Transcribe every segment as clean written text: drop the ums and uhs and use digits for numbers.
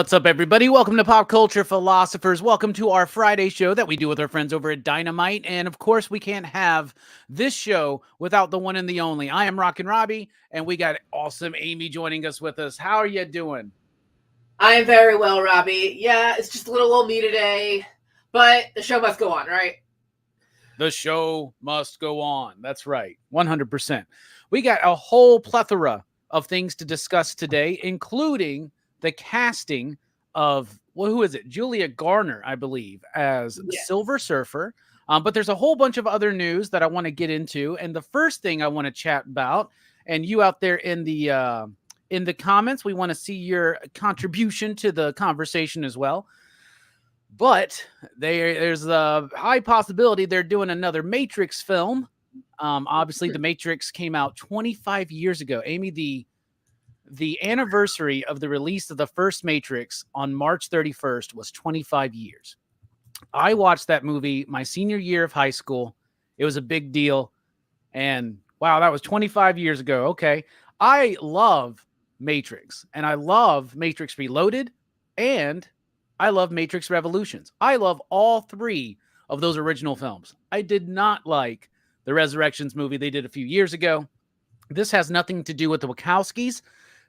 What's up, everybody? Welcome to Pop Culture Philosophers. Welcome to our Friday show that we do with our friends over at Dynamite. And of course, we can't have this show without the one and the only. I am Rockin Robbie, and we got awesome Amy joining us with us. How are you doing? I am very well, Robbie. Yeah, it's just a little old me today, but the show must go on, right? The show must go on. That's right. 100%. We got a whole plethora of things to discuss today, including the casting of, well, who is it? Julia Garner, I believe, as Silver Surfer. But there's a whole bunch of other news that I want to get into. And the first thing I want to chat about, and you out there in the comments, we want to see your contribution to the conversation as well. But there's a high possibility they're doing another Matrix film. Obviously, The Matrix came out 25 years ago. Amy, the anniversary of the release of the first Matrix on March 31st was 25 years. I watched that movie my senior year of high school. It was a big deal. And wow, that was 25 years ago. Okay. I love Matrix, and I love Matrix Reloaded, and I love Matrix Revolutions. I love all three of those original films. I did not like the Resurrections movie they did a few years ago. This has nothing to do with the Wachowskis.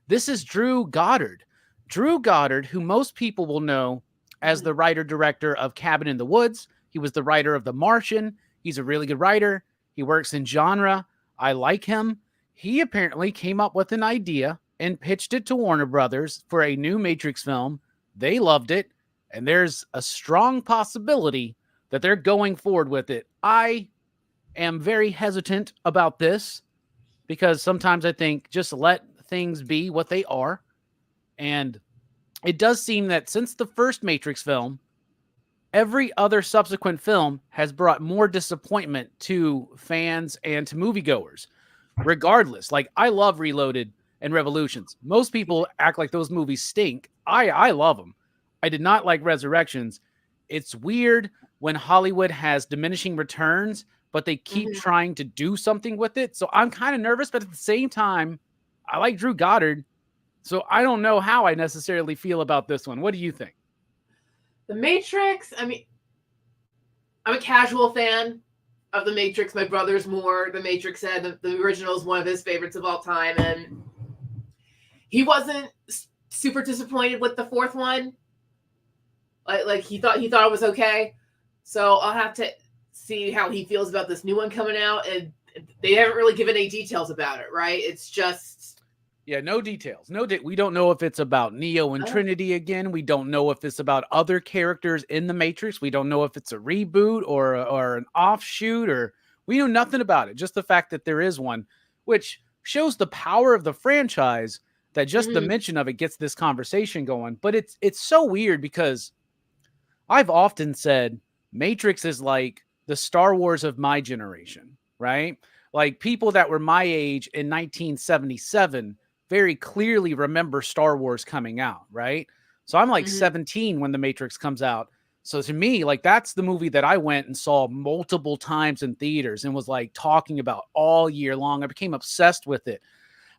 This is Drew Goddard. Drew Goddard, who most people will know as the writer-director of Cabin in the Woods. He was the writer of The Martian. He's a really good writer. He works in genre. I like him. He apparently came up with an idea and pitched it to Warner Brothers for a new Matrix film. They loved it, and there's a strong possibility that they're going forward with it. I am very hesitant about this because sometimes I think just let things be what they are. And it does seem that since the first Matrix film, every other subsequent film has brought more disappointment to fans and to moviegoers. Regardless, like, I love Reloaded and Revolutions. Most people act like those movies stink. I love them. I did not like Resurrections. It's weird when Hollywood has diminishing returns, but they keep trying to do something with it. So I'm kind of nervous, but at the same time, I like Drew Goddard. So I don't know how I necessarily feel about this one. What do you think? The Matrix, I mean, I'm a casual fan of The Matrix. My brother's more. The Matrix said the original is one of his favorites of all time. And he wasn't super disappointed with the fourth one. Like he thought it was okay. So I'll have to see how he feels about this new one coming out. And they haven't really given any details about it, right? It's just... Yeah, no details. We don't know if it's about Neo and Trinity again. We don't know if it's about other characters in the Matrix. We don't know if it's a reboot or an offshoot, or we know nothing about it. Just the fact that there is one, which shows the power of the franchise, that just the mention of it gets this conversation going. But it's so weird because I've often said Matrix is like the Star Wars of my generation, right? Like, people that were my age in 1977 very clearly remember Star Wars coming out, right? So I'm like 17 when The Matrix comes out. So to me, like, that's the movie that I went and saw multiple times in theaters and was like talking about all year long. I became obsessed with it.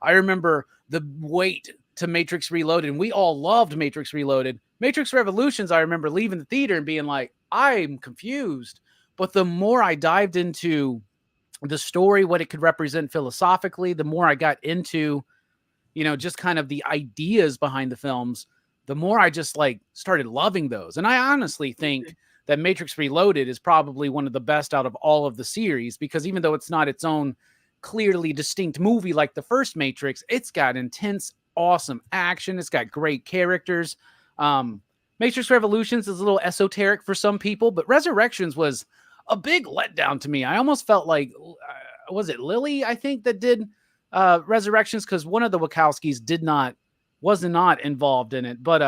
I remember the wait to Matrix Reloaded, and we all loved Matrix Reloaded. Matrix Revolutions, I remember leaving the theater and being like, I'm confused. But the more I dived into the story, what it could represent philosophically, the more I got into, just kind of the ideas behind the films, the more I just like started loving those. And I honestly think that Matrix Reloaded is probably one of the best out of all of the series, because even though it's not its own clearly distinct movie like the first Matrix, it's got intense, awesome action. It's got great characters. Matrix Revolutions is a little esoteric for some people, but Resurrections was a big letdown to me. I almost felt like, was it Lily, I think, that did Resurrections, because one of the Wachowskis was not involved in it. But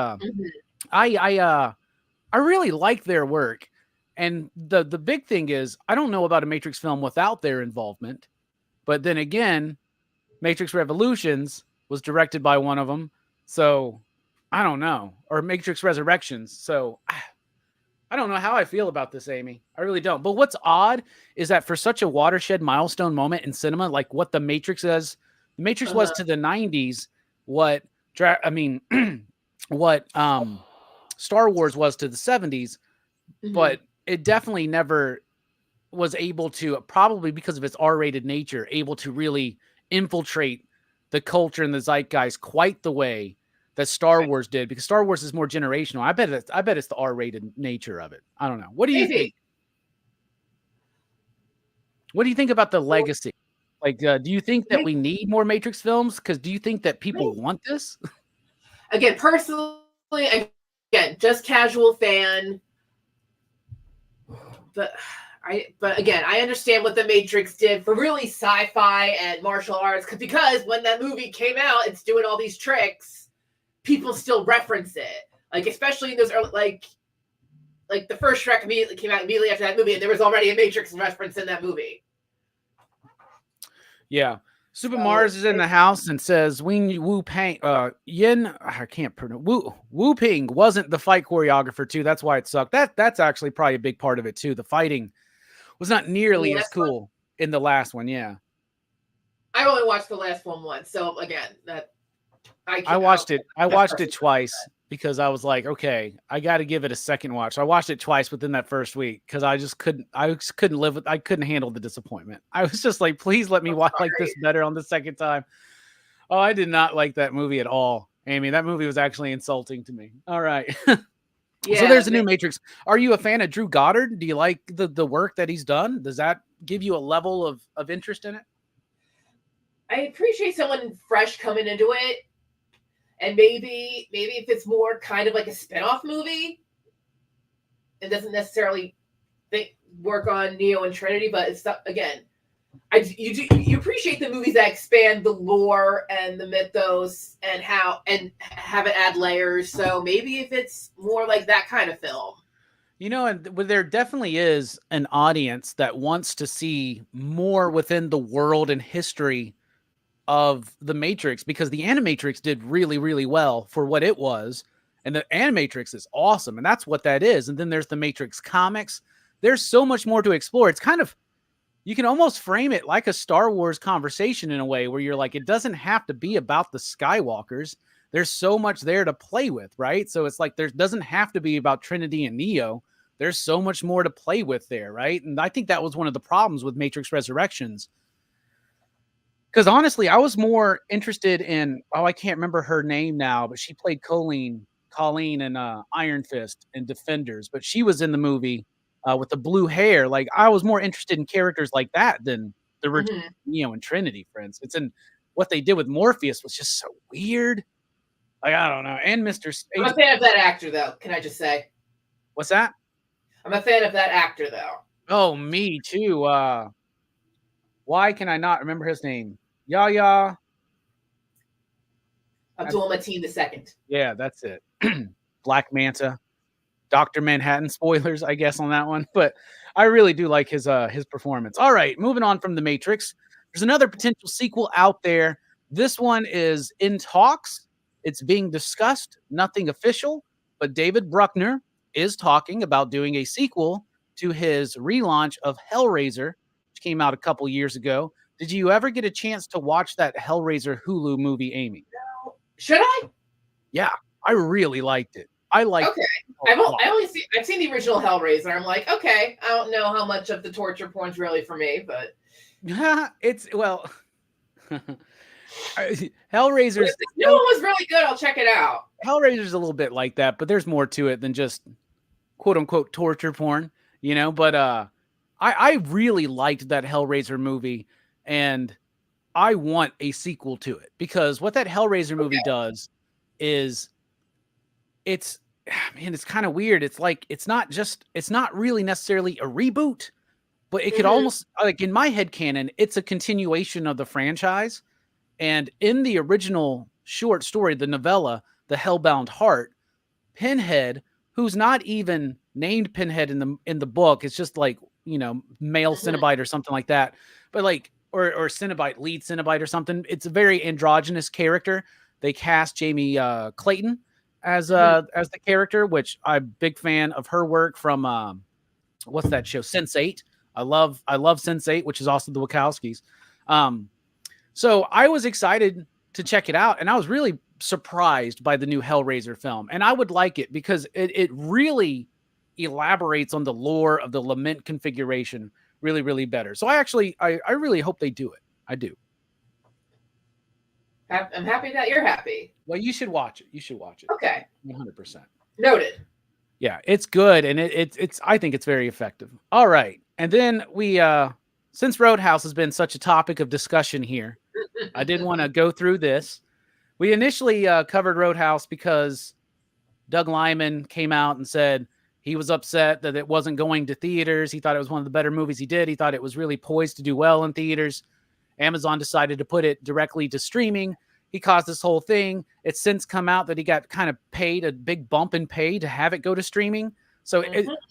I really like their work. And the big thing is, I don't know about a Matrix film without their involvement. But then again, Matrix Revolutions was directed by one of them. So I don't know. Or Matrix Resurrections. So I don't know how I feel about this, Amy. I really don't. But what's odd is that for such a watershed milestone moment in cinema, like what The Matrix is, The Matrix was to the 90s what what Star Wars was to the 70s, but it definitely never was able to, probably because of its R-rated nature, able to really infiltrate the culture and the zeitgeist quite the way that Star Wars did, because Star Wars is more generational. I bet it's the R-rated nature of it. I don't know. What do you think? What do you think about the legacy? Like, do you think that we need more Matrix films? Because do you think that people want this? Again, personally, again, just casual fan. But again, I understand what the Matrix did for really sci-fi and martial arts, because when that movie came out, it's doing all these tricks. People still reference it, like especially in those early, like the first Shrek immediately came out immediately after that movie, and there was already a Matrix reference in that movie. Yeah. Super Mars is in the house and says Wing Wu Ping Yin, I can't pronounce, Wu Ping wasn't the fight choreographer too. That's why it sucked. That's actually probably a big part of it too. The fighting was not nearly as cool in the last one. Yeah. I only watched the last one once. So again, that I watched it twice because I was like, okay, I got to give it a second watch. So I watched it twice within that first week because I couldn't handle the disappointment. I was just like, please let me like this better on the second time. Oh, I did not like that movie at all, Amy. That movie was actually insulting to me. All right. Yeah, so there's a new Matrix. Are you a fan of Drew Goddard? Do you like the work that he's done? Does that give you a level of interest in it? I appreciate someone fresh coming into it. And maybe if it's more kind of like a spin-off movie, it doesn't necessarily work on Neo and Trinity, but it's not, again, you appreciate the movies that expand the lore and the mythos and have it add layers. So maybe if it's more like that kind of film. You know, and there definitely is an audience that wants to see more within the world and history of the Matrix, because the Animatrix did really, really well for what it was. And the Animatrix is awesome. And that's what that is. And then there's the Matrix comics. There's so much more to explore. It's kind of, you can almost frame it like a Star Wars conversation in a way where you're like, it doesn't have to be about the Skywalkers. There's so much there to play with, right? So it's like, there doesn't have to be about Trinity and Neo. There's so much more to play with there, right? And I think that was one of the problems with Matrix Resurrections. Because honestly, I was more interested in, I can't remember her name now, but she played Colleen in Iron Fist and Defenders, but she was in the movie with the blue hair. Like, I was more interested in characters like that than the original Neo and Trinity, for instance. And what they did with Morpheus was just so weird. Like, I don't know. And Mr. I'm a fan of that actor, though. Can I just say? What's that? I'm a fan of that actor, though. Oh, me too. Why can I not remember his name? Yahya Abdul Mateen II. Yeah, that's it. Black Manta, Dr. Manhattan. Spoilers, I guess, on that one, but I really do like his performance. All right, moving on from The Matrix. There's another potential sequel out there. This one is in talks. It's being discussed. Nothing official, but David Bruckner is talking about doing a sequel to his relaunch of Hellraiser, which came out a couple years ago. Did you ever get a chance to watch that Hellraiser Hulu movie, Amy? No. Should I? Yeah, I really liked it. I liked it. I've seen the original Hellraiser. I'm like, okay, I don't know how much of the torture porn's really for me, but it's Hellraiser's the new one was really good. I'll check it out. Hellraiser's a little bit like that, but there's more to it than just quote unquote torture porn, you know. But I really liked that Hellraiser movie. And I want a sequel to it, because what that Hellraiser movie does is it's kind of weird. It's like, it's not really necessarily a reboot, but it could almost, like, in my head canon, it's a continuation of the franchise. And in the original short story, the novella, The Hellbound Heart, Pinhead, who's not even named Pinhead in the book, it's just like, you know, male Cenobite or something like that. But like, or Cenobite, lead Cenobite or something. It's a very androgynous character. They cast Jamie Clayton as the character, which I'm a big fan of her work from what's that show? Sense8. I love Sense8, which is also the Wachowskis. So I was excited to check it out, and I was really surprised by the new Hellraiser film, and I would like it because it really elaborates on the lore of the Lament configuration really, really better. So I really hope they do it. I do. I'm happy that you're happy. Well, you should watch it. You should watch it. Okay. 100%. Noted. Yeah, it's good, and it's I think it's very effective. All right, and then we since Roadhouse has been such a topic of discussion here, I did want to go through this. We initially covered Roadhouse because Doug Liman came out and said he was upset that it wasn't going to theaters. He thought it was one of the better movies he did. He thought it was really poised to do well in theaters. Amazon decided to put it directly to streaming. He caused this whole thing. It's since come out that he got kind of paid a big bump in pay to have it go to streaming. So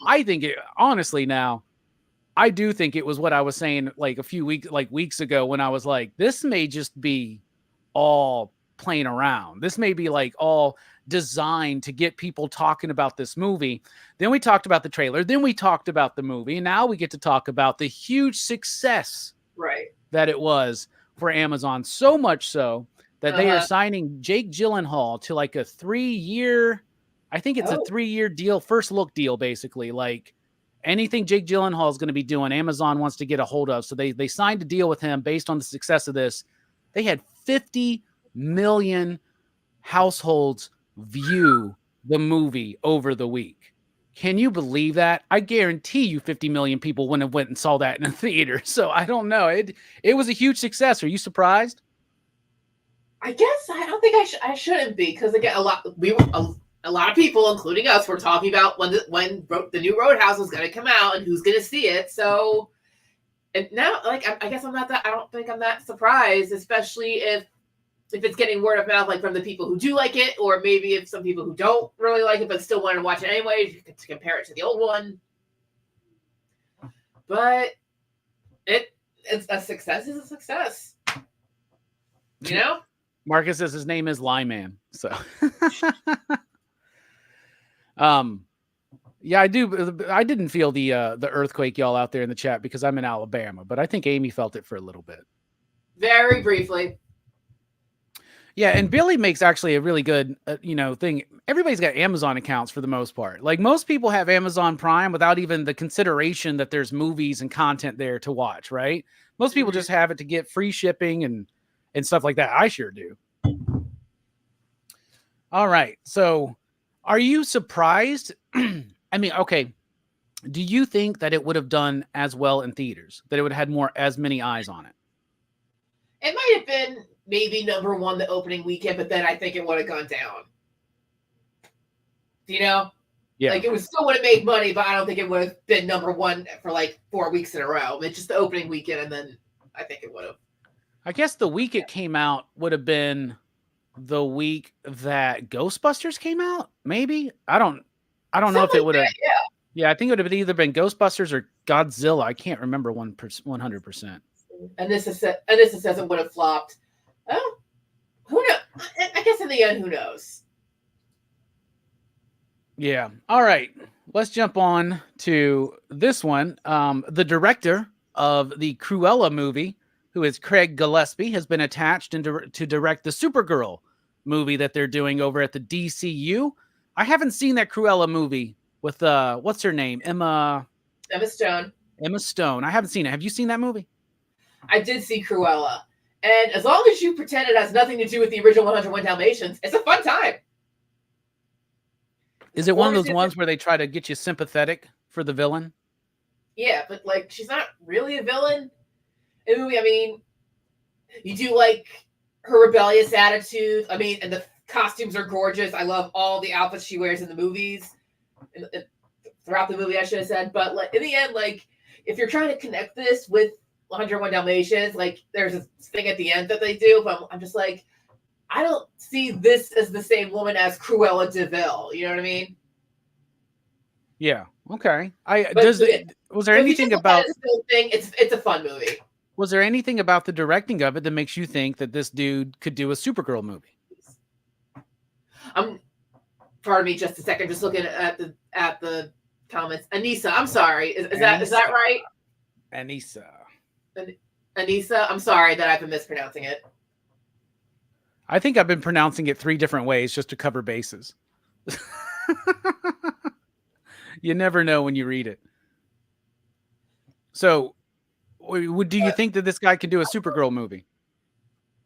I think honestly now, I do think it was what I was saying like a few weeks ago when I was like, this may just be all playing around. This may be like all designed to get people talking about this movie. Then we talked about the trailer. Then we talked about the movie. And now we get to talk about the huge success that it was for Amazon. So much so that they are signing Jake Gyllenhaal to like a 3-year, I think it's a 3-year deal, first look deal, basically. Like anything Jake Gyllenhaal is going to be doing, Amazon wants to get a hold of. So they signed a deal with him based on the success of this. They had 50 million households view the movie over the week. Can you believe that? I guarantee you 50 million people wouldn't have went and saw that in a theater. So I don't know. It was a huge success. Are you surprised? I guess I don't think I shouldn't be, because again, a lot of people, including us, were talking about when the new Roadhouse was going to come out and who's going to see it. So, and now, like, I guess I don't think I'm that surprised, especially if it's getting word of mouth, like from the people who do like it, or maybe if some people who don't really like it but still want to watch it anyway to compare it to the old one. But it's a success is a success, you know. Marcus says his name is Lyman. So, yeah, I do. I didn't feel the earthquake, y'all out there in the chat, because I'm in Alabama, but I think Amy felt it for a little bit. Very briefly. Yeah, and Billy makes actually a really good, thing. Everybody's got Amazon accounts for the most part. Like most people have Amazon Prime without even the consideration that there's movies and content there to watch, right? Most people just have it to get free shipping and stuff like that. I sure do. All right. So are you surprised? I mean, okay. Do you think that it would have done as well in theaters, that it would have had as many eyes on it? It might have been maybe number one the opening weekend, but then I think it would have gone down. You know? Yeah. Like it still would have made money, but I don't think it would have been number one for like 4 weeks in a row. It's just the opening weekend, and then I think it would have. I guess the week it came out would have been the week that Ghostbusters came out. Maybe I don't know if it would have. Yeah, I think it would have either been Ghostbusters or Godzilla. I can't remember 100%. And this says it would have flopped. Oh, who knows? I guess in the end, who knows? Yeah. All right. Let's jump on to this one. The director of the Cruella movie, who is Craig Gillespie, has been attached to direct the Supergirl movie that they're doing over at the DCU. I haven't seen that Cruella movie with what's her name? Emma Stone. Emma Stone. I haven't seen it. Have you seen that movie? I did see Cruella. And as long as you pretend it has nothing to do with the original 101 Dalmatians, it's a fun time. Is it one of those ones where they try to get you sympathetic for the villain? Yeah, but like she's not really a villain in the movie. I mean, you do like her rebellious attitude. I mean, and the costumes are gorgeous. I love all the outfits she wears in the movies. Throughout the movie, I should have said. But like in the end, like if you're trying to connect this with 101 Dalmatians, like there's this thing at the end that they do, but I'm just like, I don't see this as the same woman as Cruella de Vil. You know what I mean? Yeah. Okay. Was there anything about thing? It's a fun movie. Was there anything about the directing of it that makes you think that this dude could do a Supergirl movie? Pardon me, just a second. Just looking at the comments. Anissa, I'm sorry. Is that right? Anissa. Anissa, I'm sorry that I've been mispronouncing it. I think I've been pronouncing it 3 different ways just to cover bases. You never know when you read it. So, do you think that this guy can do a Supergirl movie?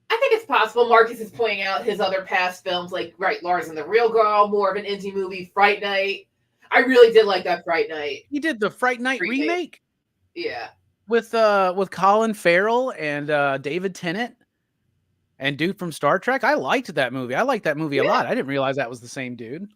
I think it's possible. Marcus is pointing out his other past films, like Lars and the Real Girl, more of an indie movie. Fright Night. I really did like that Fright Night. He did the Fright Night remake. Yeah. With Colin Farrell and David Tennant and dude from Star Trek. I liked that movie. I liked that movie a lot. I didn't realize that was the same dude.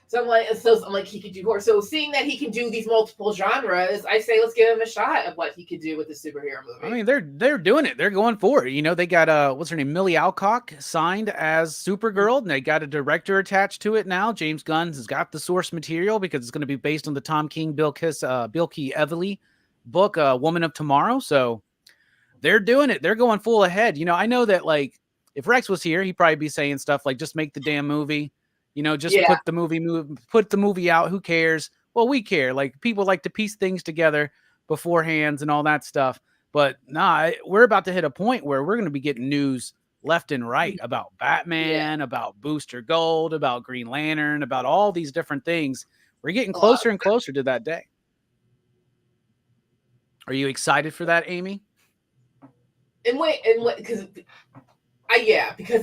So I'm like, he could do horror. So seeing that he can do these multiple genres, I say let's give him a shot of what he could do with the superhero movie. I mean, they're doing it. They're going for it. You know, they got what's her name, Millie Alcock, signed as Supergirl, and they got a director attached to it now. James Gunn has got the source material because it's going to be based on the Tom King, Bill Key Evely book, Woman of Tomorrow. So they're doing it. They're going full ahead. You know, I know that like if Rex was here, he'd probably be saying stuff like, "Just make the damn movie." You know, just put the movie out. Who cares? Well, we care. Like people like to piece things together beforehand and all that stuff. But nah, we're about to hit a point where we're going to be getting news left and right about Batman, about Booster Gold, about Green Lantern, about all these different things. We're getting closer and closer to that day. Are you excited for that, Amy? Because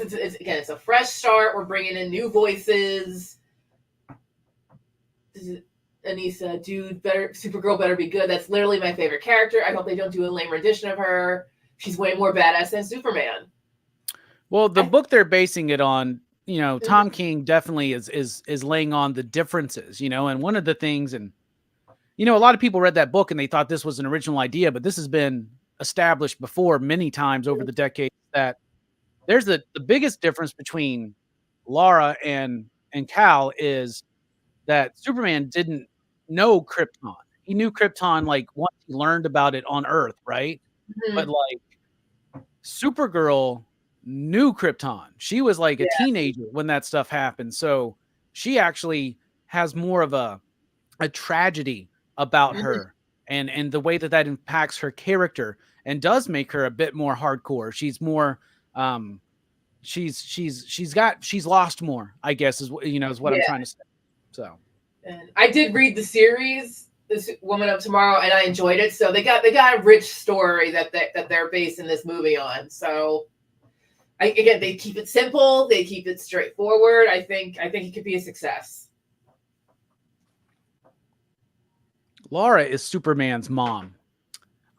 it's a fresh start. We're bringing in new voices. Anissa, dude, Supergirl better be good. That's literally my favorite character. I hope they don't do a lame rendition of her. She's way more badass than Superman. Well, the book they're basing it on, you know, Tom King definitely is laying on the differences, you know, and one of the things, and you know, a lot of people read that book and they thought this was an original idea, but this has been established before many times over the decades that there's the biggest difference between Lara and Kal is that Superman didn't know Krypton. He knew Krypton like once he learned about it on Earth, right? Mm-hmm. But like Supergirl knew Krypton. She was like a teenager when that stuff happened. So she actually has more of a tragedy about her and the way that impacts her character and does make her a bit more hardcore. She's more she's lost more, I guess is what I'm trying to say. So, and I did read the series, this Woman of Tomorrow, and I enjoyed it. So they got a rich story that they're basing this movie on. So again, they keep it simple, they keep it straightforward. I think it could be a success. Lara is Superman's mom.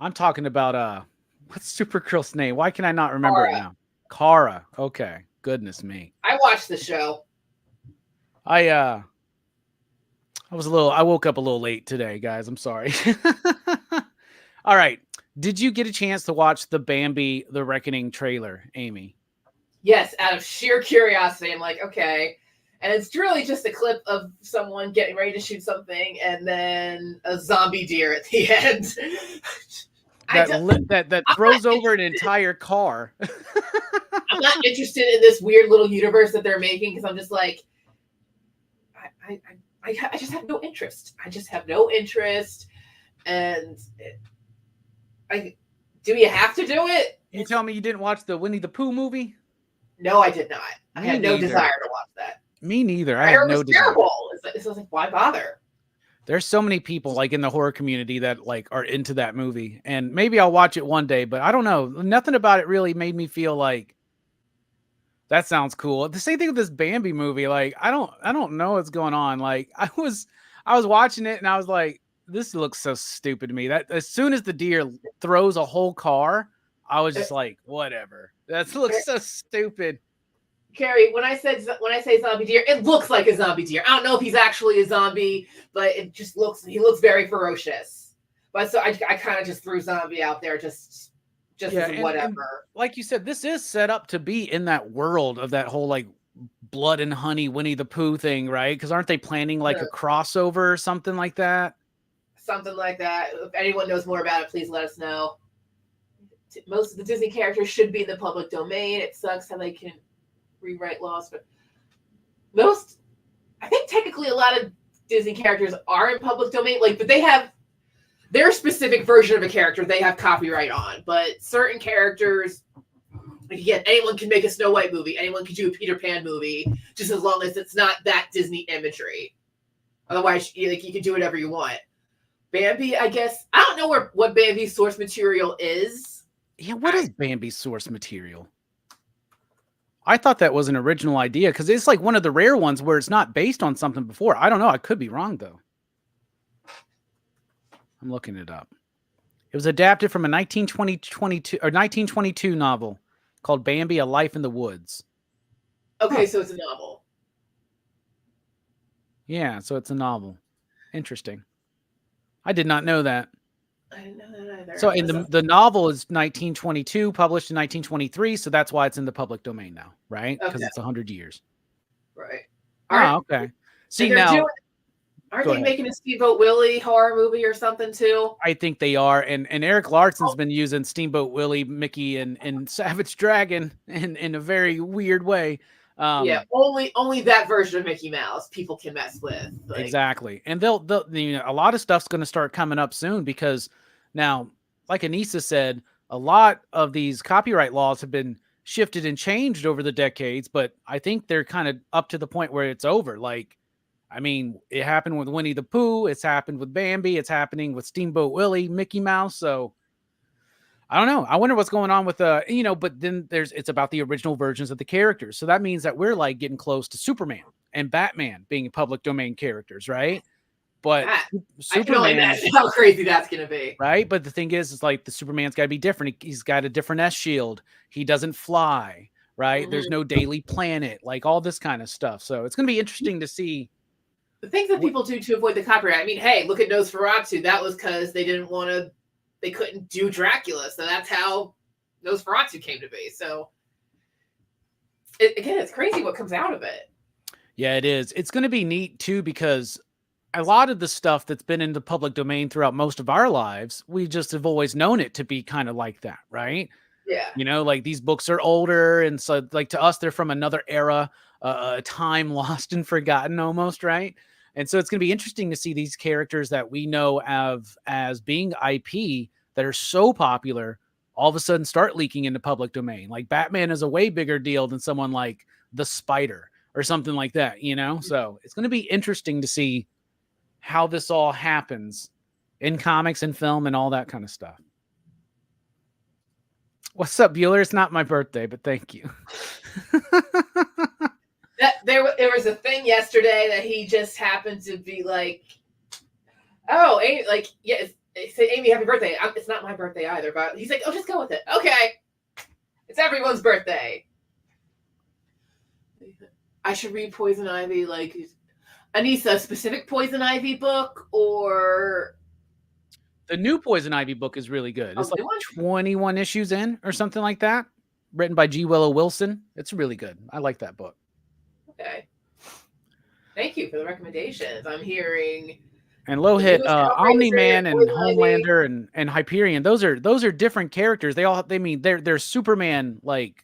I'm talking about what's Supergirl's name? Why can I not remember it now? Kara. Okay. Goodness me. I watched the show. I woke up a little late today, guys. I'm sorry. All right. Did you get a chance to watch the Bambi The Reckoning trailer, Amy? Yes, out of sheer curiosity. I'm like, okay. And it's really just a clip of someone getting ready to shoot something and then a zombie deer at the end. that throws over an entire car. I'm not interested in this weird little universe that they're making because I'm just like, I just have no interest. I just have no interest. And do you have to do it? You tell me you didn't watch the Winnie the Pooh movie? No, I did not. I had no desire to watch that. Me neither. I had no desire. Terrible. It's like, why bother? There's so many people like in the horror community that like are into that movie, and maybe I'll watch it one day, but I don't know. Nothing about it really made me feel like that sounds cool. The same thing with this Bambi movie. Like, I don't know what's going on. Like I was watching it and I was like, this looks so stupid to me. That as soon as the deer throws a whole car, I was just like, whatever. That looks so stupid. Carrie, when I say zombie deer, it looks like a zombie deer. I don't know if he's actually a zombie, but he looks very ferocious. But so I kind of just threw zombie out there just as whatever. And like you said, this is set up to be in that world of that whole like blood and honey Winnie the Pooh thing, right? Because aren't they planning like a crossover or something like that? Something like that. If anyone knows more about it, please let us know. Most of the Disney characters should be in the public domain. It sucks how they can rewrite laws, but I think technically a lot of Disney characters are in public domain, but they have their specific version of a character they have copyright on, but certain characters Again, anyone can make a Snow White movie. Anyone can do a Peter Pan movie, just as long as it's not that Disney imagery. Otherwise, you can do whatever you want. Bambi, I guess, I don't know what Bambi's source material is. Yeah, what is Bambi's source material? I thought that was an original idea because it's like one of the rare ones where it's not based on something before. I don't know. I could be wrong, though. I'm looking it up. It was adapted from a 1922 novel called Bambi: A Life in the Woods. Okay, so it's a novel. Yeah, so it's a novel. Interesting. I did not know that. I didn't know that either. So in the novel is 1922, published in 1923, so that's why it's in the public domain now, right? Because it's 100 years. Right. Okay. See, now... Aren't they making a Steamboat Willie horror movie or something too? I think they are, and Eric Larsen's been using Steamboat Willie, Mickey, and Savage Dragon in a very weird way. Yeah, only that version of Mickey Mouse people can mess with. Exactly, and they'll a lot of stuff's going to start coming up soon because now, like Anissa said, a lot of these copyright laws have been shifted and changed over the decades, but I think they're kind of up to the point where it's over. Like, I mean, it happened with Winnie the Pooh. It's happened with Bambi. It's happening with Steamboat Willie, Mickey Mouse. So I don't know. I wonder what's going on with but then it's about the original versions of the characters. So that means that we're like getting close to Superman and Batman being public domain characters, right? But Superman, I can only imagine how crazy that's going to be. Right? But the thing is like the Superman's got to be different. He's got a different S shield. He doesn't fly, right? Mm-hmm. There's no Daily Planet, like all this kind of stuff. So it's going to be interesting to see the things that people do to avoid the copyright. I mean, hey, look at Nosferatu. That was because they couldn't do Dracula. So that's how Nosferatu came to be. So again, it's crazy what comes out of it. Yeah, it is. It's going to be neat too, because a lot of the stuff that's been in the public domain throughout most of our lives, we just have always known it to be kind of like that, right? Yeah. Like these books are older. And so like to us, they're from another era, a time lost and forgotten almost, right? And so it's going to be interesting to see these characters that we know as being IP that are so popular all of a sudden start leaking into public domain. Like Batman is a way bigger deal than someone like the Spider or something like that, So it's going to be interesting to see how this all happens in comics and film and all that kind of stuff. What's up, Bueller? It's not my birthday, but thank you. There was a thing yesterday that he just happened to be like, oh, Amy, like, yeah, say, Amy, happy birthday. It's not my birthday either, but he's like, oh, just go with it. Okay. It's everyone's birthday. I should read Poison Ivy, like, Anissa, a specific Poison Ivy book, or... The new Poison Ivy book is really good. It's like 21 issues in or something like that. Written by G. Willow Wilson. It's really good. I like that book. Okay. Thank you for the recommendations. I'm hearing... And low hit Omni-Man and Homelander and Hyperion. Those are different characters. They're Superman, like...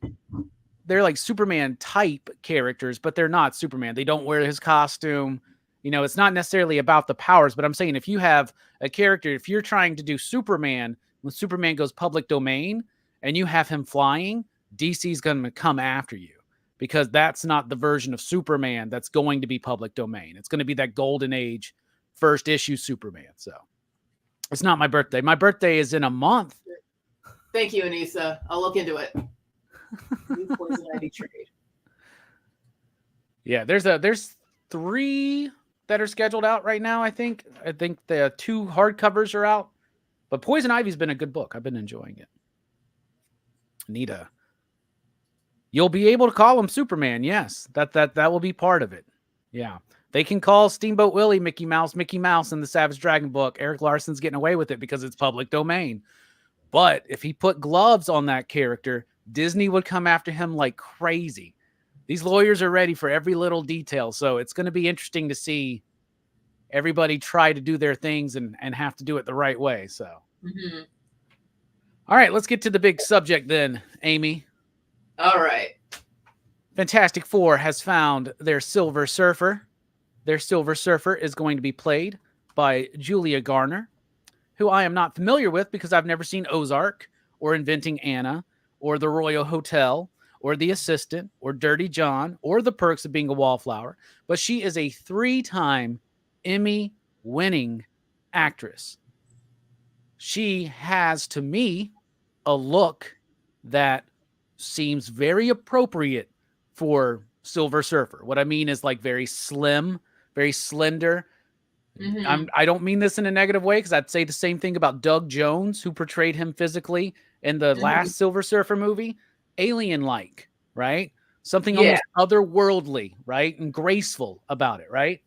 They're like Superman type characters, but they're not Superman. They don't wear his costume. It's not necessarily about the powers, but I'm saying if you have a character, if you're trying to do Superman, when Superman goes public domain and you have him flying, DC's going to come after you because that's not the version of Superman that's going to be public domain. It's going to be that golden age first issue Superman. So it's not my birthday. My birthday is in a month. Thank you, Anissa. I'll look into it. New Poison Ivy trade. Yeah, there's 3 that are scheduled out right now. I think the 2 hardcovers are out, but Poison Ivy's been a good book. I've been enjoying it. Anita, you'll be able to call him Superman. Yes, that will be part of it. Yeah, they can call Steamboat Willie Mickey Mouse in the Savage Dragon book. Eric Larsen's getting away with it because it's public domain. But if he put gloves on that character, Disney would come after him like crazy. These lawyers are ready for every little detail. So it's going to be interesting to see everybody try to do their things and have to do it the right way. So, All right, let's get to the big subject then, Amy. All right. Fantastic Four has found their Silver Surfer. Their Silver Surfer is going to be played by Julia Garner, who I am not familiar with because I've never seen Ozark or Inventing Anna or The Royal Hotel or The Assistant or Dirty John or The Perks of Being a Wallflower, but she is a 3-time Emmy winning actress. She has, to me, a look that seems very appropriate for Silver Surfer. What I mean is like very slim, very slender. I don't mean this in a negative way, because I'd say the same thing about Doug Jones, who portrayed him physically in the last Silver Surfer movie. Alien-like, right? Something almost otherworldly, right? And graceful about it, right?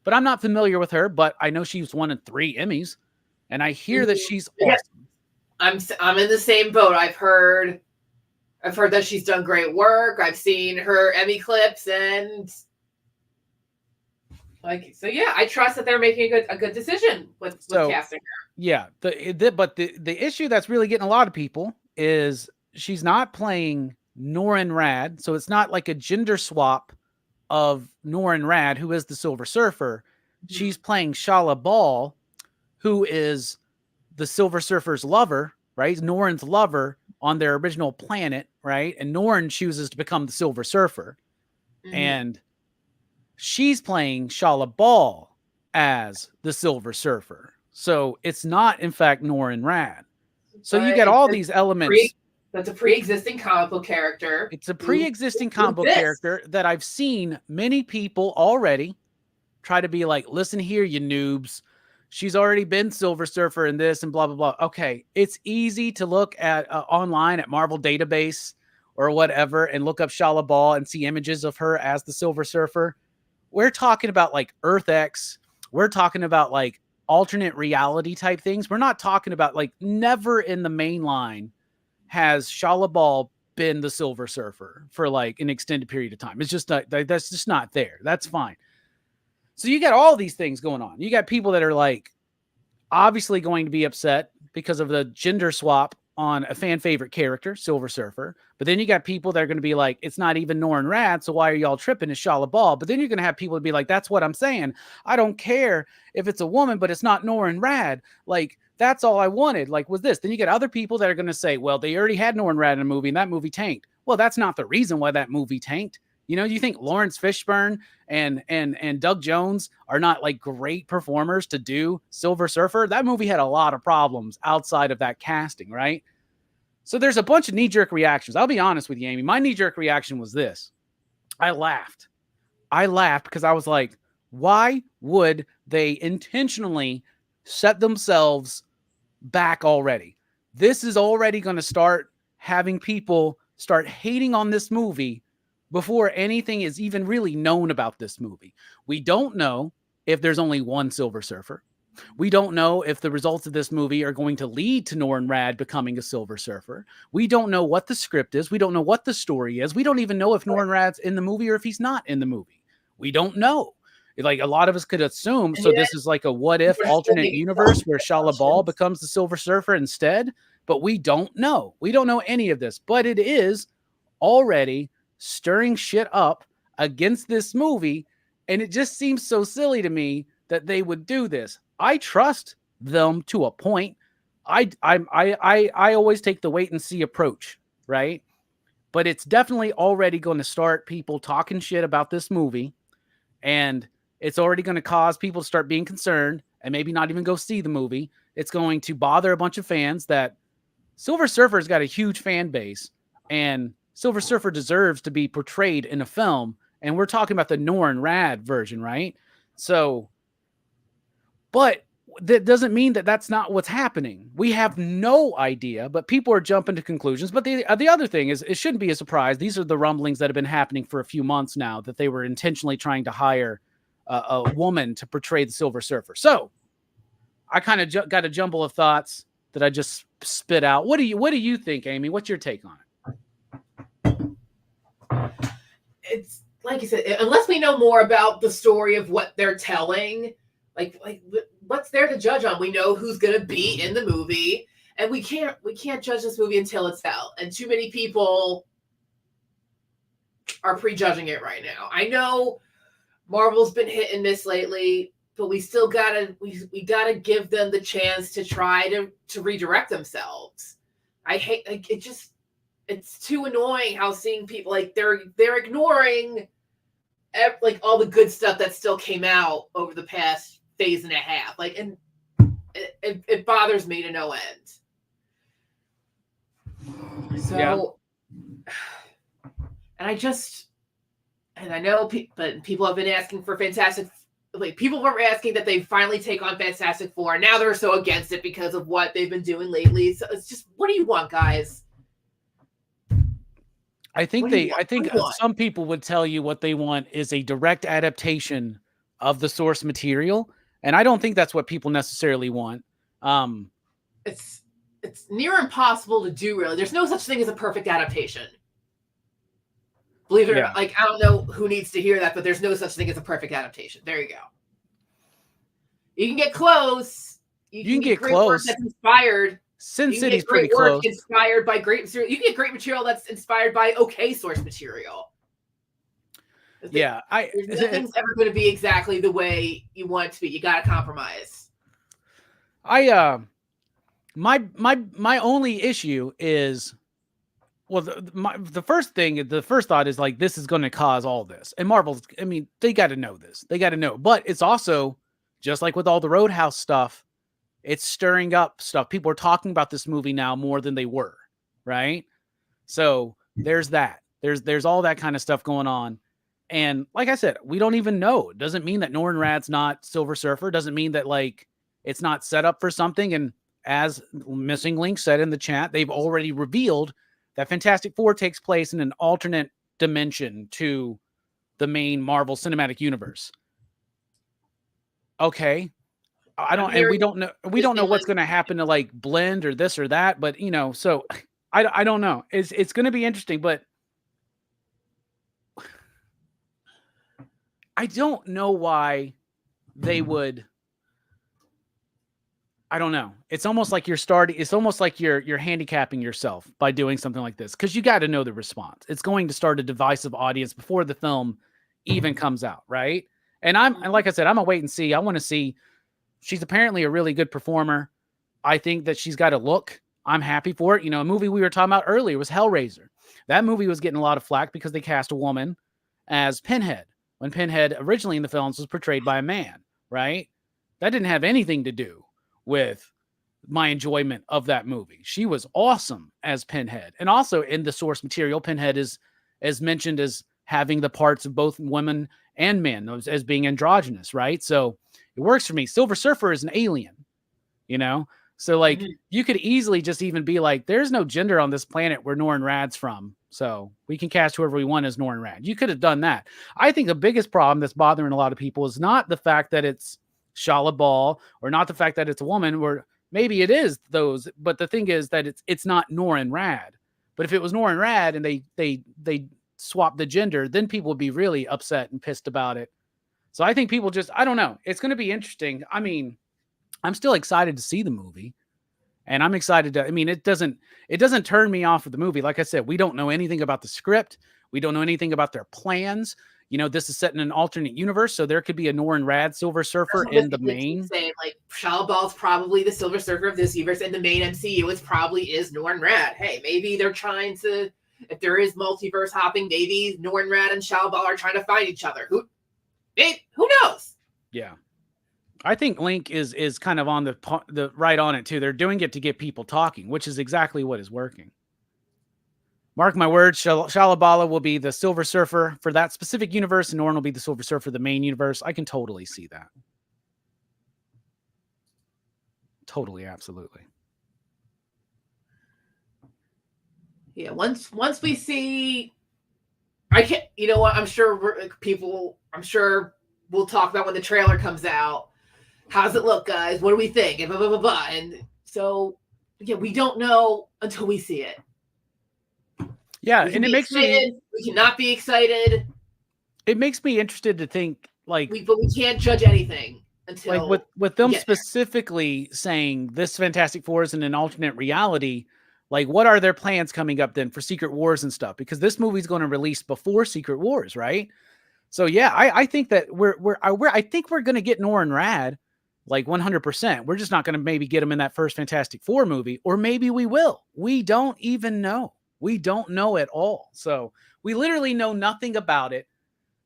But I'm not familiar with her, but I know she's won 3 Emmys, and I hear that she's awesome. I'm in the same boat. I've heard that she's done great work. I've seen her Emmy clips, and I trust that they're making a good decision with casting her. Yeah, but the issue that's really getting a lot of people is she's not playing Norrin Radd, so it's not like a gender swap of Norrin Radd, who is the Silver Surfer. She's playing Shala Ball, who is the Silver Surfer's lover, right? Norrin's lover on their original planet, right? And Norrin chooses to become the Silver Surfer. And she's playing Shala Ball as the Silver Surfer. So it's not, in fact, Norrin Radd. So you get all these elements. That's a pre-existing comic book character. It's a pre-existing comic book character that I've seen many people already try to be like, listen here, you noobs. She's already been Silver Surfer in this and blah, blah, blah. Okay, it's easy to look at online at Marvel Database or whatever and look up Shala Ball and see images of her as the Silver Surfer. We're talking about like Earth X. We're talking about like alternate reality type things. We're not talking about like never in the main line has Shala Ball been the Silver Surfer for like an extended period of time. It's just not, that's just not there. That's fine. So you got all these things going on. You got people that are like obviously going to be upset because of the gender swap on a fan favorite character, Silver Surfer. But then you got people that are going to be like, it's not even Norrin Radd, so why are y'all tripping? It's Shala Ball. But then you're going to have people to be like, that's what I'm saying. I don't care if it's a woman, but it's not Norrin Radd. Like, that's all I wanted. Like, was this? Then you get other people that are going to say, well, they already had Norrin Radd in a movie, and that movie tanked. Well, that's not the reason why that movie tanked. You know, you think Lawrence Fishburne and Doug Jones are not like great performers to do Silver Surfer? That movie had a lot of problems outside of that casting, right? So there's a bunch of knee-jerk reactions. I'll be honest with you, Amy. My knee-jerk reaction was this. I laughed because I was like, why would they intentionally set themselves back already? This is already going to start having people start hating on this movie before anything is even really known about this movie. We don't know if there's only one Silver Surfer. We don't know if the results of this movie are going to lead to Norrin Radd becoming a Silver Surfer. We don't know what the script is. We don't know what the story is. We don't even know if Norrin Radd's in the movie or if he's not in the movie. We don't know. Like a lot of us could assume. So this is like a what if alternate universe where Shala Ball becomes the Silver Surfer instead. But we don't know. We don't know any of this. But it is already stirring shit up against this movie. And it just seems so silly to me that they would do this. I trust them to a point. I always take the wait and see approach, right? But it's definitely already going to start people talking shit about this movie, and it's already going to cause people to start being concerned and maybe not even go see the movie. It's going to bother a bunch of fans that Silver Surfer's got a huge fan base, and Silver Surfer deserves to be portrayed in a film. And we're talking about the Norrin Radd version, right? So, but that doesn't mean that that's not what's happening. We have no idea, but people are jumping to conclusions. But the other thing is, it shouldn't be a surprise. These are the rumblings that have been happening for a few months now, that they were intentionally trying to hire a woman to portray the Silver Surfer. So I kind of got a jumble of thoughts that I just spit out. What do you think, Amy? What's your take on it? It's like you said, unless we know more about the story of what they're telling, like what's there to judge on? We know who's going to be in the movie, and we can't judge this movie until it's out. And too many people are prejudging it right now. I know Marvel's been hit and miss lately, but we still gotta give them the chance to try to redirect themselves. I hate it. it's too annoying how seeing people like they're ignoring like all the good stuff that still came out over the past phase and a half. Like, and it bothers me to no end. So, Yeah. and I know, but people have been asking for Fantastic. Like, people were asking that they finally take on Fantastic Four. Now they're so against it because of what they've been doing lately. So it's just, what do you want, guys? I think some people would tell you what they want is a direct adaptation of the source material. And I don't think that's what people necessarily want. It's near impossible to do, really. There's no such thing as a perfect adaptation. Believe it or not. Like, I don't know who needs to hear that, but there's no such thing as a perfect adaptation. There you go. You can get close. You can get close. That's inspired. Sin City's pretty close. Inspired by great material. You can get great material that's inspired by okay source material. Yeah, nothing's ever going to be exactly the way you want it to be. You got to compromise. My only issue is, well, the first thought is like, this is going to cause all this. And Marvel's, I mean, they got to know this. They got to know. But it's also, just like with all the Roadhouse stuff, it's stirring up stuff. People are talking about this movie now more than they were, right? So there's that. There's all that kind of stuff going on. And like I said, we don't even know. It doesn't mean that Norrin Radd's not Silver Surfer. Doesn't mean that, like, it's not set up for something. And as Missing Link said in the chat, they've already revealed that Fantastic Four takes place in an alternate dimension to the main Marvel Cinematic Universe. Okay. We don't know what's going to happen to, like, blend or this or that, but so I don't know. It's going to be interesting, but I don't know why they would. I don't know. It's almost like you're handicapping yourself by doing something like this, because you got to know the response. It's going to start a divisive audience before the film even comes out, right? And like I said, I'm gonna wait and see. I want to see. She's apparently a really good performer. I think that she's got a look. I'm happy for it. A movie we were talking about earlier was Hellraiser. That movie was getting a lot of flack because they cast a woman as Pinhead, when Pinhead originally in the films was portrayed by a man, right? That didn't have anything to do with my enjoyment of that movie. She was awesome as Pinhead. And also in the source material, Pinhead is mentioned as having the parts of both women and men, as being androgynous, right? So it works for me. Silver Surfer is an alien, So, like, you could easily just even be like, there's no gender on this planet where Norrin Radd's from, so we can cast whoever we want as Norrin Radd. You could have done that. I think the biggest problem that's bothering a lot of people is not the fact that it's Shala Ball, or not the fact that it's a woman, or maybe it is those, but the thing is that it's not Norrin Radd. But if it was Norrin Radd and they swap the gender, then people would be really upset and pissed about it. So I think people I don't know. It's going to be interesting. I mean, I'm still excited to see the movie, and I'm excited to, it doesn't turn me off of the movie. Like I said, we don't know anything about the script. We don't know anything about their plans. This is set in an alternate universe, so there could be a Norrin Radd Silver Surfer in the main. Saying, like, Shala Ball's probably the Silver Surfer of this universe, and the main MCU is Norrin Radd. Hey, maybe they're trying to, if there is multiverse hopping, maybe Norrin Radd and Shala Ball are trying to find each other. Who knows? Yeah. I think Link is kind of on the right on it too. They're doing it to get people talking, which is exactly what is working. Mark my words, Shala Bala will be the Silver Surfer for that specific universe, and Norrin will be the Silver Surfer for the main universe. I can totally see that. Totally, absolutely. Yeah, once we see, I can't. You know what? I'm sure we'll talk about when the trailer comes out. How's it look, guys? What do we think? And blah blah blah blah. And so, yeah, we don't know until we see it. Yeah, and it makes me. We cannot be excited. It makes me interested to think, like, but we can't judge anything until, like, with them specifically saying this Fantastic Four is in an alternate reality. Like, what are their plans coming up then for Secret Wars and stuff? Because this movie's going to release before Secret Wars, right? So yeah, I think that I think we're going to get Norrin Radd, like, 100%. We're just not going to maybe get him in that first Fantastic Four movie, or maybe we will. We don't even know. We don't know at all. So we literally know nothing about it.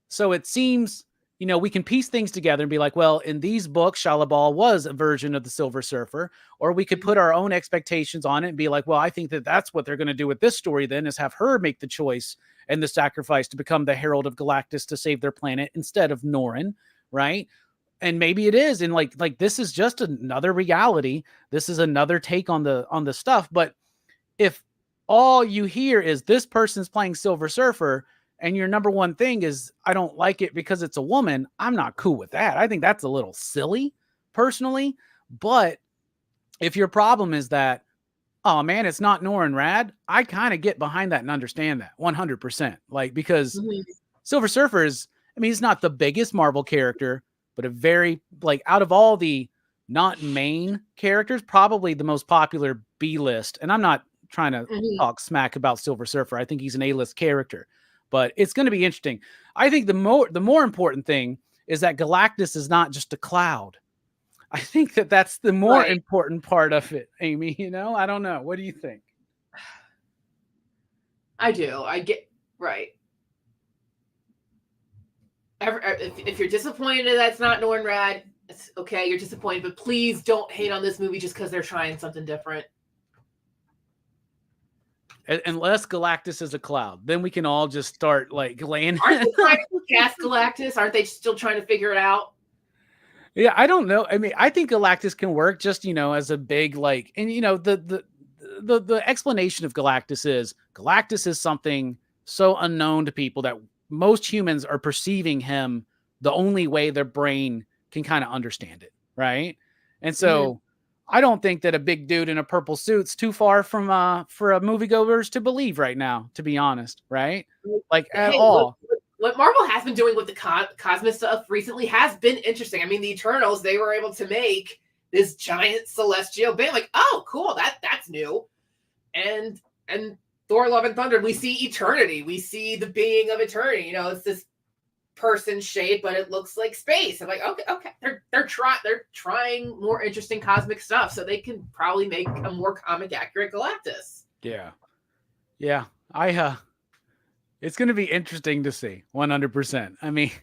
So it seems, we can piece things together and be like, well, in these books, Shalabal was a version of the Silver Surfer, or we could put our own expectations on it and be like, well, I think that that's what they're going to do with this story then, is have her make the choice and the sacrifice to become the Herald of Galactus to save their planet instead of Norrin, right? And maybe it is. And like this is just another reality. This is another take on the stuff. But if all you hear is this person's playing Silver Surfer, and your number one thing is, I don't like it because it's a woman, I'm not cool with that. I think that's a little silly, personally. But if your problem is that, oh man, it's not Norrin Rad, I kind of get behind that and understand that 100%. Like, because Silver Surfer is, he's not the biggest Marvel character, but a very, like, out of all the not main characters, probably the most popular B-list. And I'm not trying to talk smack about Silver Surfer. I think he's an A-list character. But it's going to be interesting. I think the more important thing is that Galactus is not just a cloud. I think that's the more important part of it, Amy. I don't know. What do you think? I do. I get right. If you're disappointed that's not Norrin Rad, it's okay. You're disappointed, but please don't hate on this movie just because they're trying something different. Unless Galactus is a cloud, then we can all just start like laying. Aren't they trying to cast Galactus? Aren't they still trying to figure it out? Yeah, I don't know. I think Galactus can work just, as a big, like, and the explanation of Galactus is something so unknown to people that most humans are perceiving him the only way their brain can kind of understand it, right? And so I don't think that a big dude in a purple suit's too far from for a moviegoers to believe right now, to be honest, right? Like, at all. What Marvel has been doing with the cosmic stuff recently has been interesting. The Eternals, they were able to make this giant celestial being, like, oh, cool, that's new. And Thor: Love and Thunder, we see eternity. We see the being of eternity. It's this person shape, but it looks like space. I'm like, okay. They're trying more interesting cosmic stuff, so they can probably make a more comic accurate Galactus. Yeah. It's going to be interesting to see 100%.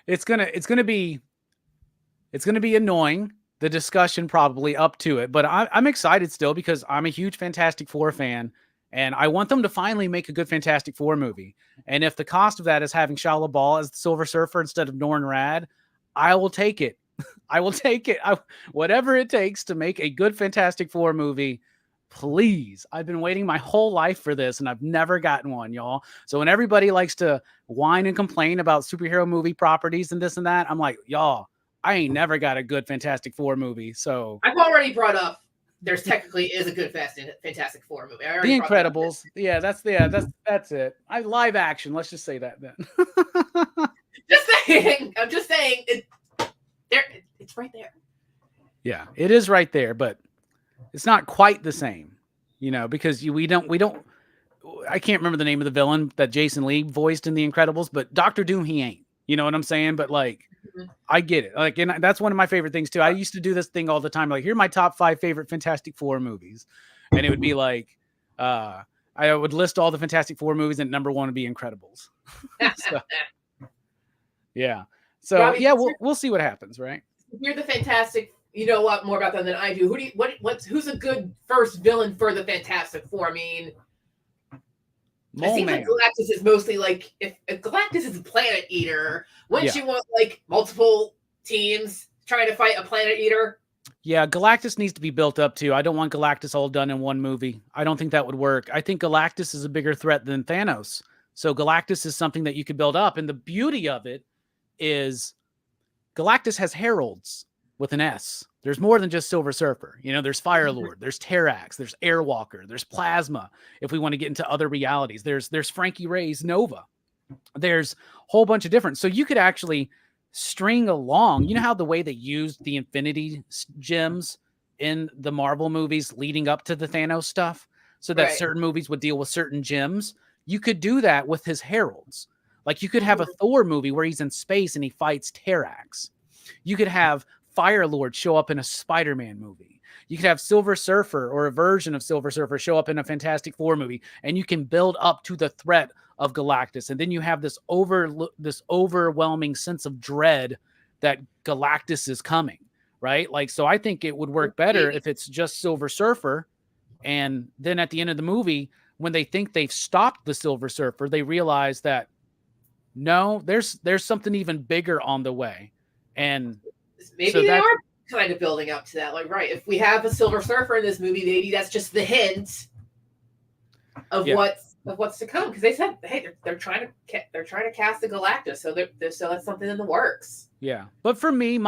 It's going to be annoying, the discussion probably up to it, but I'm excited still because I'm a huge Fantastic Four fan. And I want them to finally make a good Fantastic Four movie. And if the cost of that is having Shia LaBeouf as the Silver Surfer instead of Norrin Rad, I will take it. I will take it. Whatever it takes to make a good Fantastic Four movie, please. I've been waiting my whole life for this, and I've never gotten one, y'all. So when everybody likes to whine and complain about superhero movie properties and this and that, I'm like, y'all, I ain't never got a good Fantastic Four movie. So I've already brought up there's technically is a good Fantastic Four movie. The Incredibles. Yeah, that's it. Live action. Let's just say that then. I'm just saying it's right there. Yeah, it is right there, but it's not quite the same, because we don't I can't remember the name of the villain that Jason Lee voiced in The Incredibles, but Dr. Doom, he ain't. You know what I'm saying? But like, I get it. Like, and that's one of my favorite things too. I used to do this thing all the time. Like, here are my top 5 favorite Fantastic Four movies. And it would be like, I would list all the Fantastic Four movies and number 1 would be Incredibles. Yeah. So Robbie, yeah, we'll see what happens, right? You're the Fantastic, you know what more about them than I do. Who's a good first villain for the Fantastic Four? It seems like Galactus is mostly like, if Galactus is a planet eater, wouldn't you want like multiple teams trying to fight a planet eater? Yeah, Galactus needs to be built up too. I don't want Galactus all done in one movie. I don't think that would work. I think Galactus is a bigger threat than Thanos. So Galactus is something that you could build up. And the beauty of it is Galactus has heralds with an S. There's more than just Silver Surfer. There's Fire Lord, there's Terrax, there's Airwalker, there's Plasma. If we want to get into other realities, there's Frankie Ray's Nova. There's a whole bunch of different. So you could actually string along. You know how the way they used the Infinity Gems in the Marvel movies leading up to the Thanos stuff, so that certain movies would deal with certain gems. You could do that with his heralds. Like, you could have a Thor movie where he's in space and he fights Terrax. You could have Fire Lord show up in a Spider-Man movie. You could have Silver Surfer or a version of Silver Surfer show up in a Fantastic Four movie, and you can build up to the threat of Galactus. And then you have this overwhelming sense of dread that Galactus is coming, right? Like, so I think it would work better if it's just Silver Surfer. And then at the end of the movie, when they think they've stopped the Silver Surfer, they realize that no, there's something even bigger on the way. And maybe so they are kind of building up to that. Like, right, if we have a Silver Surfer in this movie, maybe that's just the hint of what's to come. Because they said, hey, they're trying to cast the Galactus, so that's something in the works. Yeah, but for me,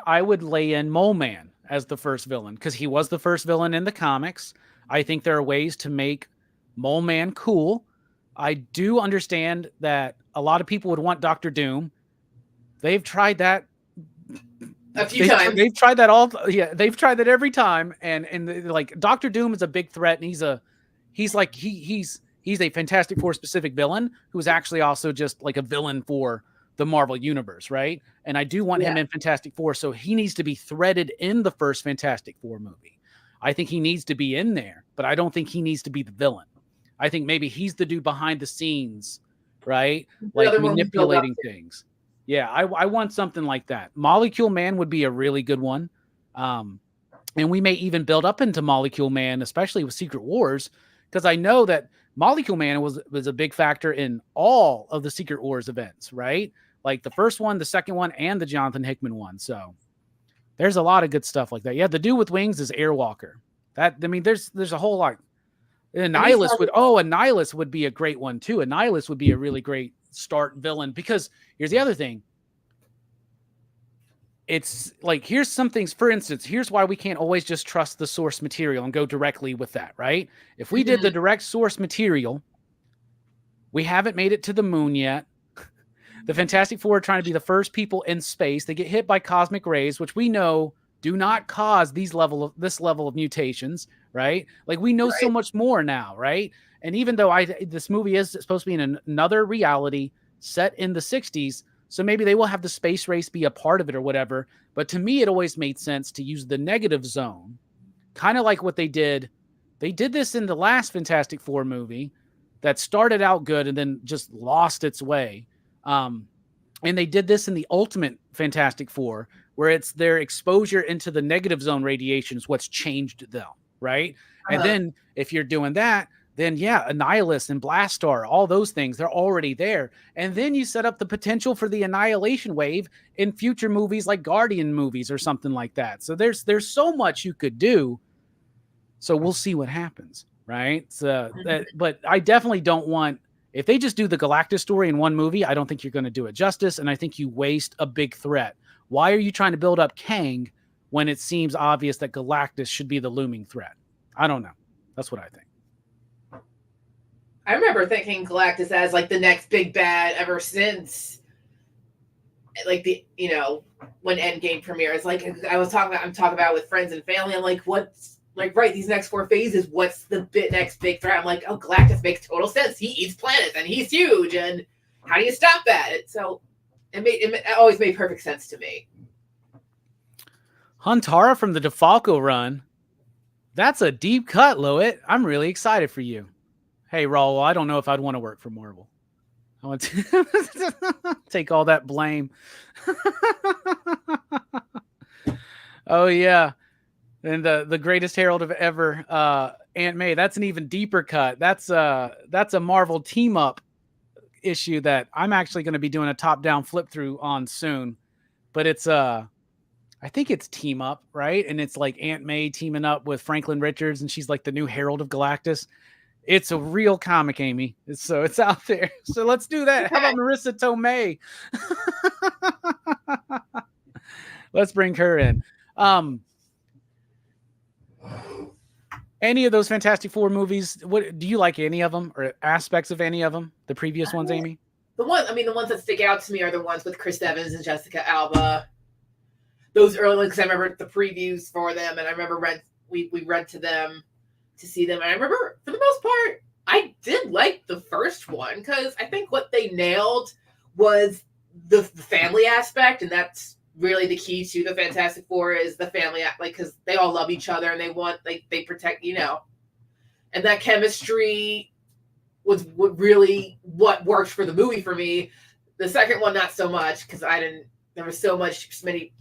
I would lay in Mole Man as the first villain because he was the first villain in the comics. I think there are ways to make Mole Man cool. I do understand that a lot of people would want Dr. Doom. They've tried that a few times. They've tried that they've tried that every time. And like Dr. Doom is a big threat, and he's a Fantastic Four specific villain who's actually also just like a villain for the Marvel universe, right? And I do want him in Fantastic Four, so he needs to be threaded in the first Fantastic Four movie. I think he needs to be in there, but I don't think he needs to be the villain. I think maybe he's the dude behind the scenes, right? Like manipulating things. Yeah, I want something like that. Molecule Man would be a really good one. And we may even build up into Molecule Man, especially with Secret Wars, because I know that Molecule Man was a big factor in all of the Secret Wars events, right? Like the first one, the second one, and the Jonathan Hickman one. So there's a lot of good stuff like that. Yeah, the dude with wings is Airwalker. There's a whole lot. Annihilus would be a great one too. Annihilus would be a really great start villain because here's the other thing. It's like, here's some things, for instance, here's why we can't always just trust the source material and go directly with that, right? If we did the direct source material, we haven't made it to the moon yet. The Fantastic Four are trying to be the first people in space. They get hit by cosmic rays, which we know do not cause this level of mutations, right? Like we know so much more now, right? And even though this movie is supposed to be in another reality set in the 60s, so maybe they will have the space race be a part of it or whatever. But to me, it always made sense to use the negative zone, kind of like what they did. They did this in the last Fantastic Four movie that started out good and then just lost its way. And they did this in the Ultimate Fantastic Four, where it's their exposure into the negative zone radiation is what's changed them, right? And then if you're doing that, then Annihilus and Blastar, all those things, they're already there. And then you set up the potential for the Annihilation wave in future movies like Guardian movies or something like that. So there's so much you could do. So we'll see what happens, right? So but I definitely don't want, if they just do the Galactus story in one movie, I don't think you're going to do it justice, and I think you waste a big threat. Why are you trying to build up Kang when it seems obvious that Galactus should be the looming threat? I don't know. That's what I think. I remember thinking Galactus as like the next big bad ever since, like when Endgame premieres. Like I'm talking about with friends and family. I'm like, what's like these next 4 phases? What's the next big threat? I'm like, oh, Galactus makes total sense. He eats planets and he's huge. And how do you stop that? So it always made perfect sense to me. Huntara from the DeFalco run. That's a deep cut, Loet. I'm really excited for you. Hey, Raul, I don't know if I'd want to work for Marvel. I want to take all that blame. Oh, yeah. And the greatest herald of ever, Aunt May. That's an even deeper cut. That's a Marvel team up issue that I'm actually going to be doing a top down flip through on soon. But it's I think it's team up, right? And it's like Aunt May teaming up with Franklin Richards, and she's like the new Herald of Galactus. It's a real comic, Amy. It's out there. So let's do that. How about Marissa Tomei? Let's bring her in. Any of those Fantastic Four movies, what do you like, any of them or aspects of any of them? The previous ones, Amy? The ones that stick out to me are the ones with Chris Evans and Jessica Alba. Those early ones, because I remember the previews for them, and I remember we read to them to see them. And I remember, for the most part, I did like the first one, because I think what they nailed was the family aspect, and that's really the key to the Fantastic Four is the family, like, because they all love each other and they want, like, they protect, and that chemistry was really what worked for the movie for me. The second one, not so much, because there was so many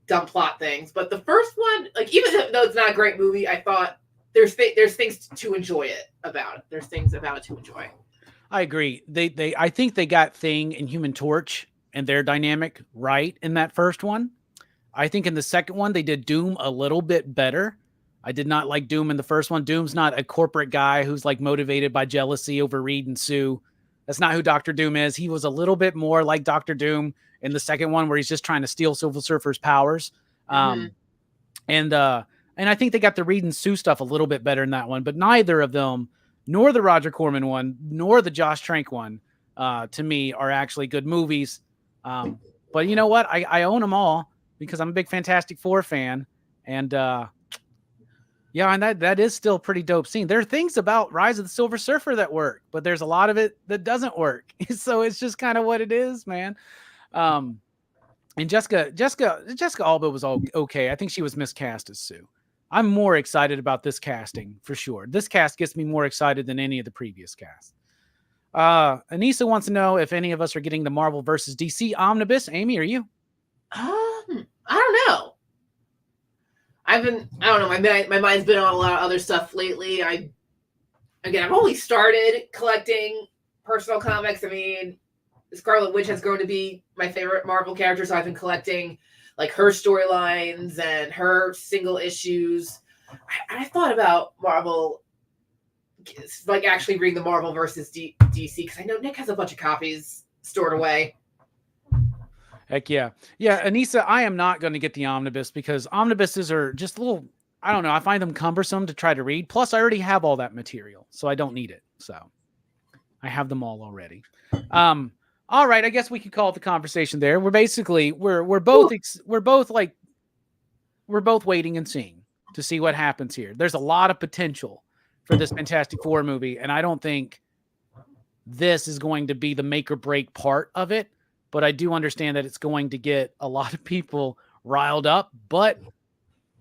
dumb plot things. But the first one, like, even though it's not a great movie, I thought there's things to enjoy about it. There's things about it to enjoy. I agree. I think they got Thing and Human Torch and their dynamic right in that first one. I think in the second one, they did Doom a little bit better. I did not like Doom in the first one. Doom's not a corporate guy who's like motivated by jealousy over Reed and Sue. That's not who Dr. Doom is. He was a little bit more like Dr. Doom in the second one, where he's just trying to steal Silver Surfer's powers. And I think they got the Reed and Sue stuff a little bit better in that one, but neither of them, nor the Roger Corman one, nor the Josh Trank one, to me, are actually good movies. But you know what? I own them all because I'm a big Fantastic Four fan. And yeah, and that is still a pretty dope scene. There are things about Rise of the Silver Surfer that work, but there's a lot of it that doesn't work. So it's just kind of what it is, man. And Jessica Alba was okay. I think she was miscast as Sue. I'm more excited about this casting for sure. This cast gets me more excited than any of the previous casts. Anissa wants to know if any of us are getting the Marvel versus DC omnibus. Amy, are you? I don't know. I don't know. My mind's been on a lot of other stuff lately. I've only started collecting personal comics. I mean, Scarlet Witch has grown to be my favorite Marvel character, so I've been collecting like her storylines and her single issues. I thought about Marvel, like actually reading the Marvel versus DC, because I know Nick has a bunch of copies stored away. Heck yeah. Yeah, Anissa, I am not going to get the omnibus because omnibuses are just a little, I don't know, I find them cumbersome to try to read. Plus, I already have all that material, so I don't need it. So I have them all already. All right, I guess we could call it the conversation there. We're basically we're both waiting and seeing to see what happens here. There's a lot of potential for this Fantastic Four movie, and I don't think this is going to be the make or break part of it. But I do understand that it's going to get a lot of people riled up, but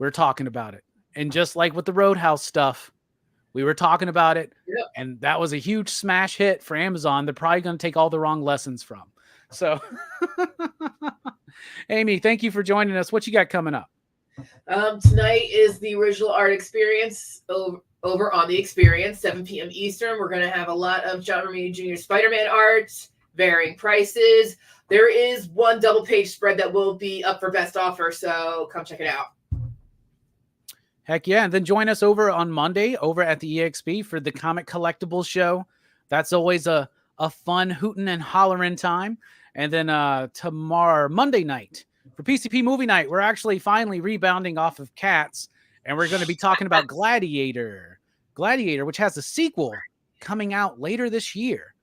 we're talking about it. And just like with the Roadhouse stuff, we were talking about it, and that was a huge smash hit for Amazon. They're probably going to take all the wrong lessons from. So, Amy, thank you for joining us. What you got coming up? Tonight is the original art experience over on The Experience, 7 p.m. Eastern. We're going to have a lot of John Romita Jr. Spider-Man art, varying prices. There is one double-page spread that will be up for best offer, so come check it out. Heck yeah. And then join us over on Monday over at the EXP for the Comic Collectables show. That's always a fun hooting and hollering time. And then tomorrow, Monday night, for PCP Movie Night, we're actually finally rebounding off of Cats, and we're going to be talking about Gladiator, which has a sequel coming out later this year.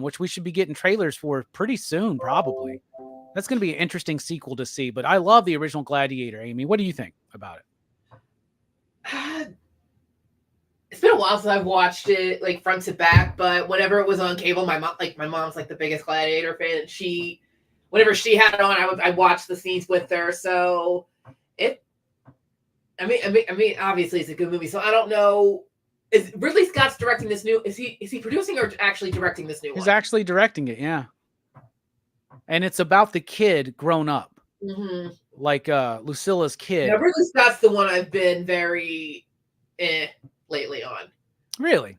Which we should be getting trailers for pretty soon, probably. That's going to be an interesting sequel to see, but I love the original Gladiator. Amy, what do you think about it? It's been a while since I've watched it like front to back, but whenever it was on cable, my mom's like the biggest Gladiator fan, and whenever she had it on, I watched the scenes with her. So I mean, obviously it's a good movie. So I don't know. Is Ridley Scott's directing this new? Is he producing or actually directing this new one? He's actually directing it, yeah. And it's about the kid grown up, like Lucilla's kid. Now, Ridley Scott's the one I've been very lately on. Really?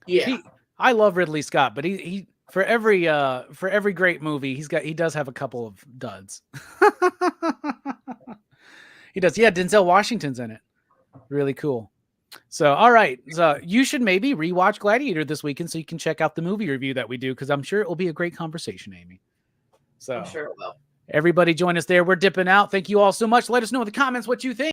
Yeah. I love Ridley Scott, but he for every great movie he does have a couple of duds. He does. Yeah, Denzel Washington's in it. Really cool. So, all right. So you should maybe rewatch Gladiator this weekend so you can check out the movie review that we do, because I'm sure it will be a great conversation, Amy. So I'm sure it will. Everybody join us there. We're dipping out. Thank you all so much. Let us know in the comments what you think.